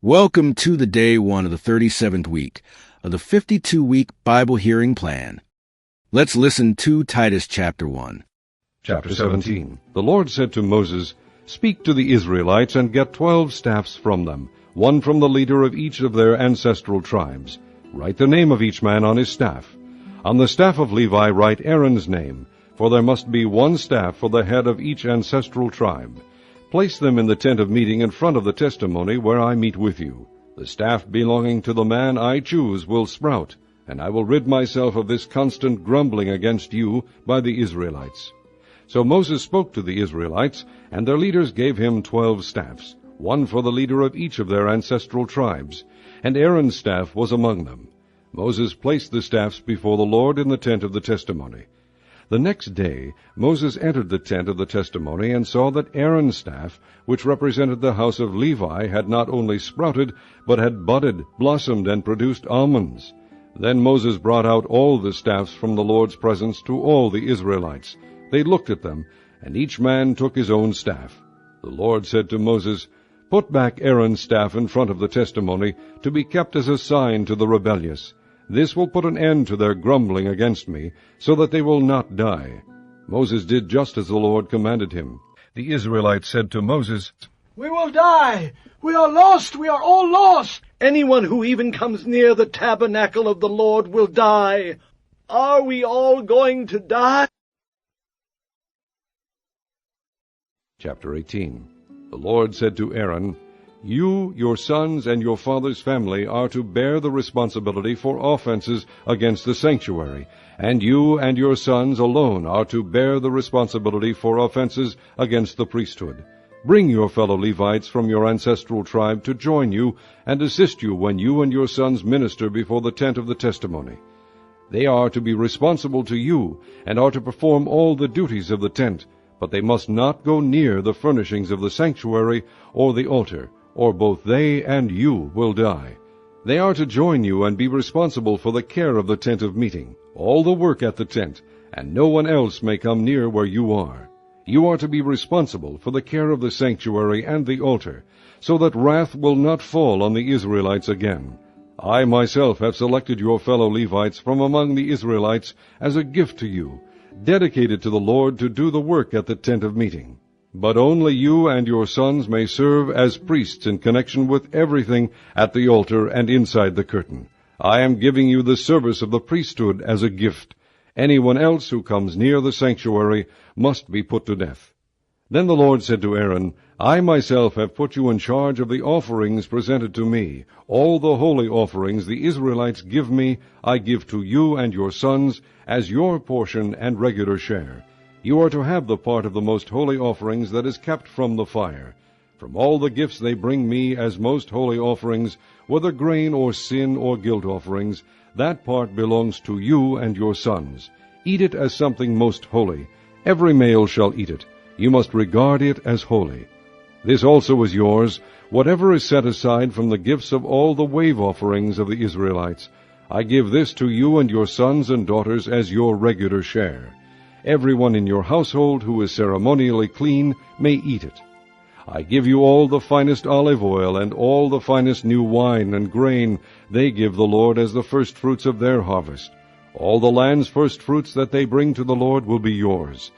Welcome to the day 1 of the 37th week of the 52-week Bible hearing plan. Let's listen to Titus chapter 1. Chapter 17. The Lord said to Moses, "Speak to the Israelites and get 12 staffs from them, one from the leader of each of their ancestral tribes. Write the name of each man on his staff. On the staff of Levi write Aaron's name, for there must be one staff for the head of each ancestral tribe. Place them in the tent of meeting in front of the testimony where I meet with you. The staff belonging to the man I choose will sprout, and I will rid myself of this constant grumbling against you by the Israelites." So Moses spoke to the Israelites, and their leaders gave him 12 staffs, one for the leader of each of their ancestral tribes, and Aaron's staff was among them. Moses placed the staffs before the Lord in the tent of the testimony. The next day Moses entered the tent of the testimony and saw that Aaron's staff, which represented the house of Levi, had not only sprouted, but had budded, blossomed, and produced almonds. Then Moses brought out all the staffs from the Lord's presence to all the Israelites. They looked at them, and each man took his own staff. The Lord said to Moses, "Put back Aaron's staff in front of the testimony, to be kept as a sign to the rebellious. This will put an end to their grumbling against me, so that they will not die." Moses did just as the Lord commanded him. The Israelites said to Moses, "We will die! We are lost! We are all lost! Anyone who even comes near the tabernacle of the Lord will die. Are we all going to die?" Chapter 18. The Lord said to Aaron, "You, your sons, and your father's family are to bear the responsibility for offenses against the sanctuary, and you and your sons alone are to bear the responsibility for offenses against the priesthood. Bring your fellow Levites from your ancestral tribe to join you and assist you when you and your sons minister before the tent of the testimony. They are to be responsible to you, and are to perform all the duties of the tent, but they must not go near the furnishings of the sanctuary or the altar, or both they and you will die. They are to join you and be responsible for the care of the tent of meeting, all the work at the tent, and no one else may come near where you are. You are to be responsible for the care of the sanctuary and the altar, so that wrath will not fall on the Israelites again. I myself have selected your fellow Levites from among the Israelites as a gift to you, dedicated to the Lord to do the work at the tent of meeting. But only you and your sons may serve as priests in connection with everything at the altar and inside the curtain. I am giving you the service of the priesthood as a gift. Anyone else who comes near the sanctuary must be put to death." Then the Lord said to Aaron, "I myself have put you in charge of the offerings presented to me. All the holy offerings the Israelites give me, I give to you and your sons as your portion and regular share. You are to have the part of the most holy offerings that is kept from the fire. From all the gifts they bring me as most holy offerings, whether grain or sin or guilt offerings, that part belongs to you and your sons. Eat it as something most holy. Every male shall eat it. You must regard it as holy. This also is yours, whatever is set aside from the gifts of all the wave offerings of the Israelites. I give this to you and your sons and daughters as your regular share. Everyone in your household who is ceremonially clean may eat it. I give you all the finest olive oil and all the finest new wine and grain they give the Lord as the firstfruits of their harvest. All the land's firstfruits that they bring to the Lord will be yours.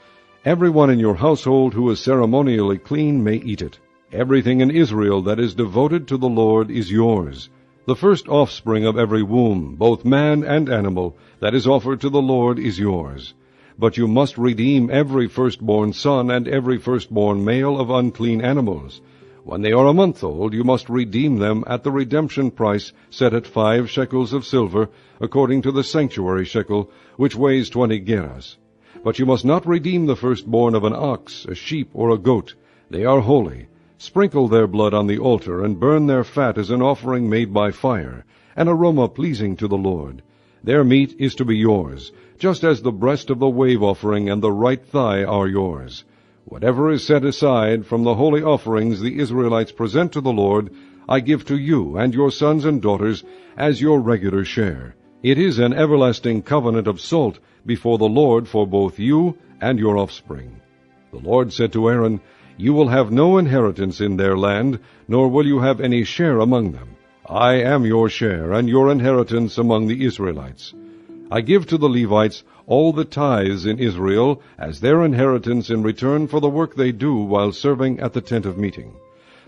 Everyone in your household who is ceremonially clean may eat it. Everything in Israel that is devoted to the Lord is yours. The first offspring of every womb, both man and animal, that is offered to the Lord is yours. But you must redeem every firstborn son and every firstborn male of unclean animals. When they are a month old, you must redeem them at the redemption price set at 5 shekels of silver, according to the sanctuary shekel, which weighs 20 gerahs. But you must not redeem the firstborn of an ox, a sheep, or a goat. They are holy. Sprinkle their blood on the altar, and burn their fat as an offering made by fire, an aroma pleasing to the Lord. Their meat is to be yours, just as the breast of the wave offering and the right thigh are yours. Whatever is set aside from the holy offerings the Israelites present to the Lord, I give to you and your sons and daughters as your regular share. It is an everlasting covenant of salt before the Lord for both you and your offspring." The Lord said to Aaron, You will have no inheritance in their land, nor will you have any share among them. I am your share, and your inheritance among the Israelites. I give to the Levites all the tithes in Israel as their inheritance in return for the work they do while serving at the tent of meeting.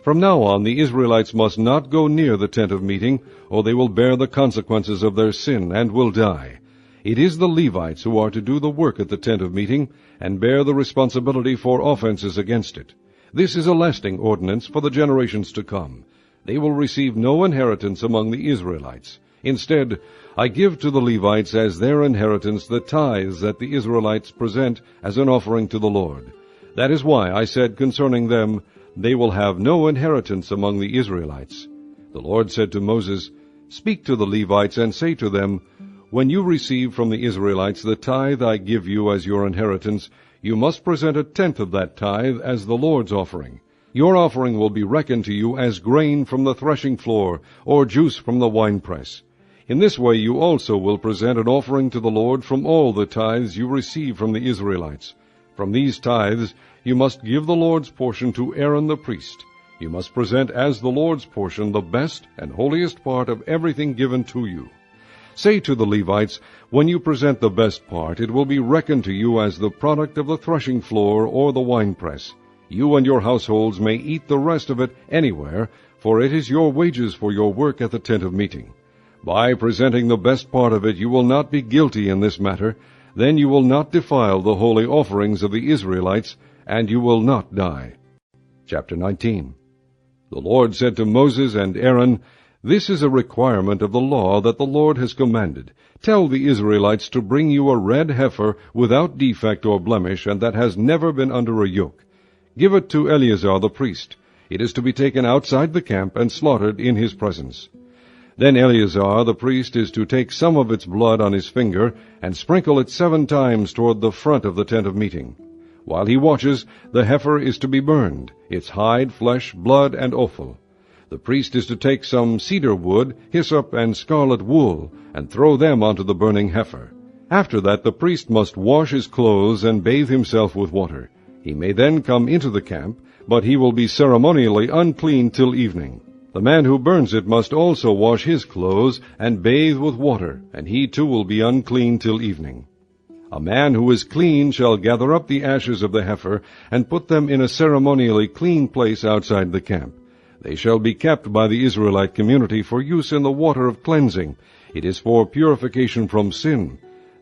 From now on the Israelites must not go near the tent of meeting, or they will bear the consequences of their sin and will die. It is the Levites who are to do the work at the tent of meeting, and bear the responsibility for offenses against it. This is a lasting ordinance for the generations to come. They will receive no inheritance among the Israelites. Instead, I give to the Levites as their inheritance the tithes that the Israelites present as an offering to the Lord. That is why I said concerning them, they will have no inheritance among the Israelites. The Lord said to Moses, Speak to the Levites and say to them, When you receive from the Israelites the tithe I give you as your inheritance, you must present a tenth of that tithe as the Lord's offering. Your offering will be reckoned to you as grain from the threshing floor, or juice from the winepress. In this way you also will present an offering to the Lord from all the tithes you receive from the Israelites. From these tithes you must give the Lord's portion to Aaron the priest. You must present as the Lord's portion the best and holiest part of everything given to you. Say to the Levites, When you present the best part, it will be reckoned to you as the product of the threshing floor or the winepress. You and your households may eat the rest of it anywhere, for it is your wages for your work at the tent of meeting. By presenting the best part of it you will not be guilty in this matter. Then you will not defile the holy offerings of the Israelites, and you will not die. Chapter 19. The Lord said to Moses and Aaron, This is a requirement of the law that the Lord has commanded. Tell the Israelites to bring you a red heifer without defect or blemish, and that has never been under a yoke. Give it to Eleazar the priest. It is to be taken outside the camp and slaughtered in his presence. Then Eleazar the priest is to take some of its blood on his finger and sprinkle it 7 times toward the front of the tent of meeting. While he watches, the heifer is to be burned, its hide, flesh, blood, and offal. The priest is to take some cedar wood, hyssop, and scarlet wool, and throw them onto the burning heifer. After that the priest must wash his clothes and bathe himself with water. He may then come into the camp, but he will be ceremonially unclean till evening. The man who burns it must also wash his clothes and bathe with water, and he too will be unclean till evening. A man who is clean shall gather up the ashes of the heifer and put them in a ceremonially clean place outside the camp. They shall be kept by the Israelite community for use in the water of cleansing. It is for purification from sin.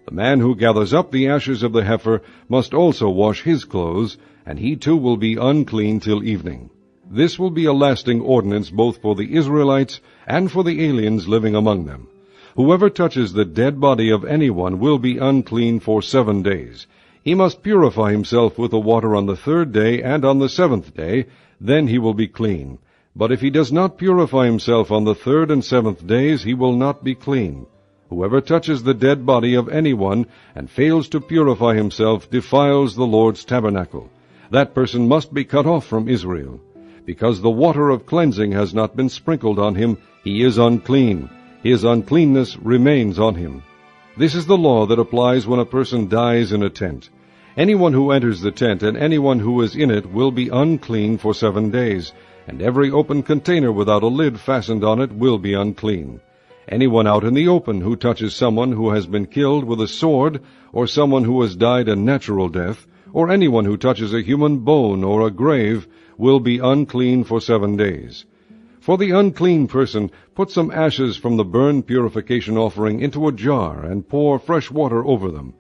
The man who gathers up the ashes of the heifer must also wash his clothes, and he too will be unclean till evening. This will be a lasting ordinance both for the Israelites and for the aliens living among them. Whoever touches the dead body of anyone will be unclean for 7 days. He must purify himself with the water on the 3rd day and on the 7th day, then he will be clean. But if he does not purify himself on the 3rd and 7th days, he will not be clean. Whoever touches the dead body of anyone and fails to purify himself defiles the Lord's tabernacle. That person must be cut off from Israel. Because the water of cleansing has not been sprinkled on him, he is unclean. His uncleanness remains on him. This is the law that applies when a person dies in a tent. Anyone who enters the tent and anyone who is in it will be unclean for 7 days, and every open container without a lid fastened on it will be unclean. Anyone out in the open who touches someone who has been killed with a sword, or someone who has died a natural death, or anyone who touches a human bone or a grave, will be unclean for 7 days. For the unclean person, put some ashes from the burnt purification offering into a jar, and pour fresh water over them.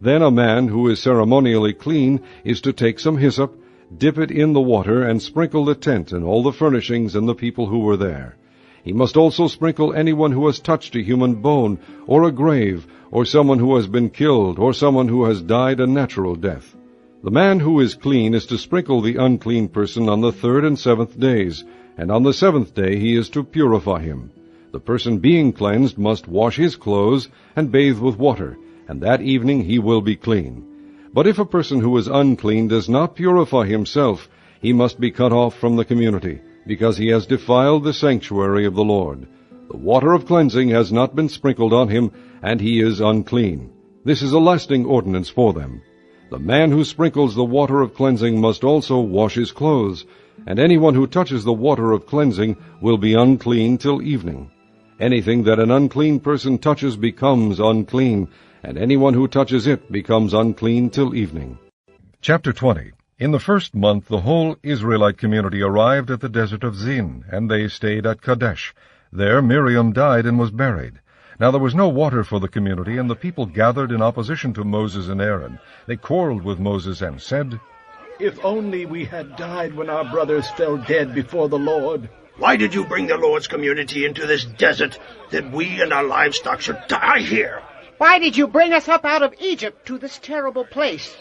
Then a man who is ceremonially clean is to take some hyssop, dip it in the water, and sprinkle the tent and all the furnishings and the people who were there. He must also sprinkle anyone who has touched a human bone, or a grave, or someone who has been killed, or someone who has died a natural death. The man who is clean is to sprinkle the unclean person on the 3rd and 7th days, and on the 7th day he is to purify him. The person being cleansed must wash his clothes and bathe with water, and that evening he will be clean. But if a person who is unclean does not purify himself, he must be cut off from the community, because he has defiled the sanctuary of the Lord. The water of cleansing has not been sprinkled on him, and he is unclean. This is a lasting ordinance for them. The man who sprinkles the water of cleansing must also wash his clothes, and anyone who touches the water of cleansing will be unclean till evening. Anything that an unclean person touches becomes unclean, and anyone who touches it becomes unclean till evening. Chapter 20. In the first month the whole Israelite community arrived at the desert of Zin, and they stayed at Kadesh. There Miriam died and was buried. Now there was no water for the community, and the people gathered in opposition to Moses and Aaron. They quarreled with Moses and said, If only we had died when our brothers fell dead before the Lord. Why did you bring the Lord's community into this desert, that we and our livestock should die here? Why did you bring us up out of Egypt to this terrible place?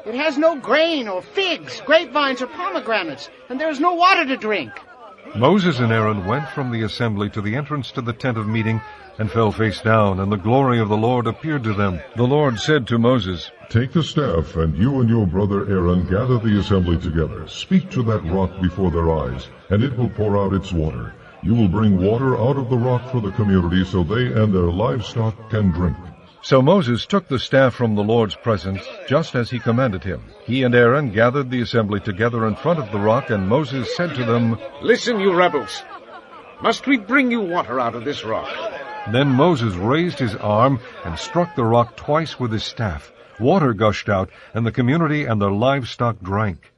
It has no grain or figs, grapevines or pomegranates, and there is no water to drink. Moses and Aaron went from the assembly to the entrance to the tent of meeting, and fell face down, and the glory of the Lord appeared to them. The Lord said to Moses, Take the staff, and you and your brother Aaron gather the assembly together. Speak to that rock before their eyes, and it will pour out its water. You will bring water out of the rock for the community, so they and their livestock can drink. So Moses took the staff from the Lord's presence, just as he commanded him. He and Aaron gathered the assembly together in front of the rock, and Moses said to them, Listen, you rebels! Must we bring you water out of this rock? Then Moses raised his arm and struck the rock twice with his staff. Water gushed out, and the community and their livestock drank.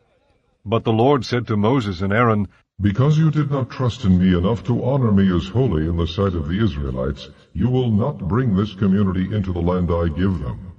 But the Lord said to Moses and Aaron, Because you did not trust in me enough to honor me as holy in the sight of the Israelites, you will not bring this community into the land I give them.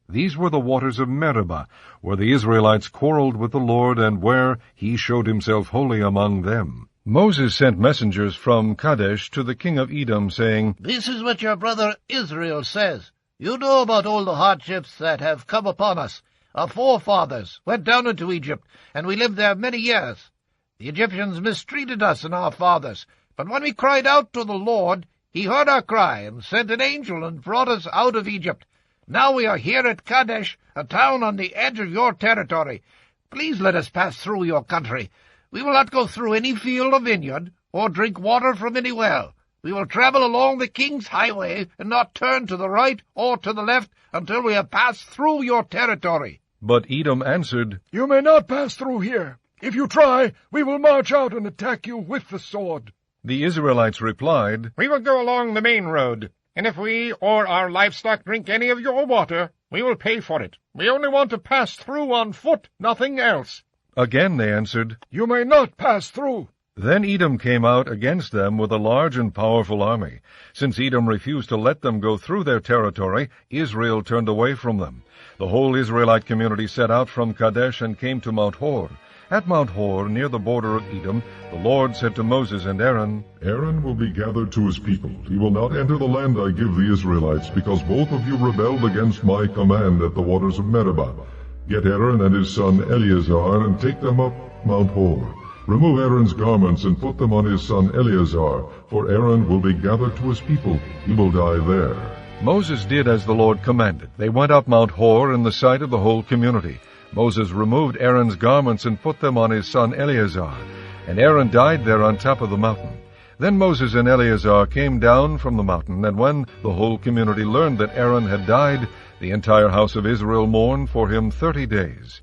These were the waters of Meribah, where the Israelites quarreled with the Lord, and where he showed himself holy among them. Moses sent messengers from Kadesh to the king of Edom, saying, This is what your brother Israel says. You know about all the hardships that have come upon us. Our forefathers went down into Egypt, and we lived there many years. The Egyptians mistreated us and our fathers, but when we cried out to the Lord, he heard our cry and sent an angel and brought us out of Egypt. Now we are here at Kadesh, a town on the edge of your territory. Please let us pass through your country. We will not go through any field or vineyard, or drink water from any well. We will travel along the king's highway, and not turn to the right or to the left until we have passed through your territory. But Edom answered, You may not pass through here. If you try, we will march out and attack you with the sword. The Israelites replied, We will go along the main road, and if we or our livestock drink any of your water, we will pay for it. We only want to pass through on foot, nothing else. Again they answered, You may not pass through. Then Edom came out against them with a large and powerful army. Since Edom refused to let them go through their territory, Israel turned away from them. The whole Israelite community set out from Kadesh and came to Mount Hor. At Mount Hor, near the border of Edom, the Lord said to Moses and Aaron, Aaron will be gathered to his people. He will not enter the land I give the Israelites, because both of you rebelled against my command at the waters of Meribah. Get Aaron and his son Eleazar and take them up Mount Hor. Remove Aaron's garments and put them on his son Eleazar, for Aaron will be gathered to his people. He will die there. Moses did as the Lord commanded. They went up Mount Hor in the sight of the whole community. Moses removed Aaron's garments and put them on his son Eleazar, and Aaron died there on top of the mountain. Then Moses and Eleazar came down from the mountain, and when the whole community learned that Aaron had died, the entire house of Israel mourned for him 30 days.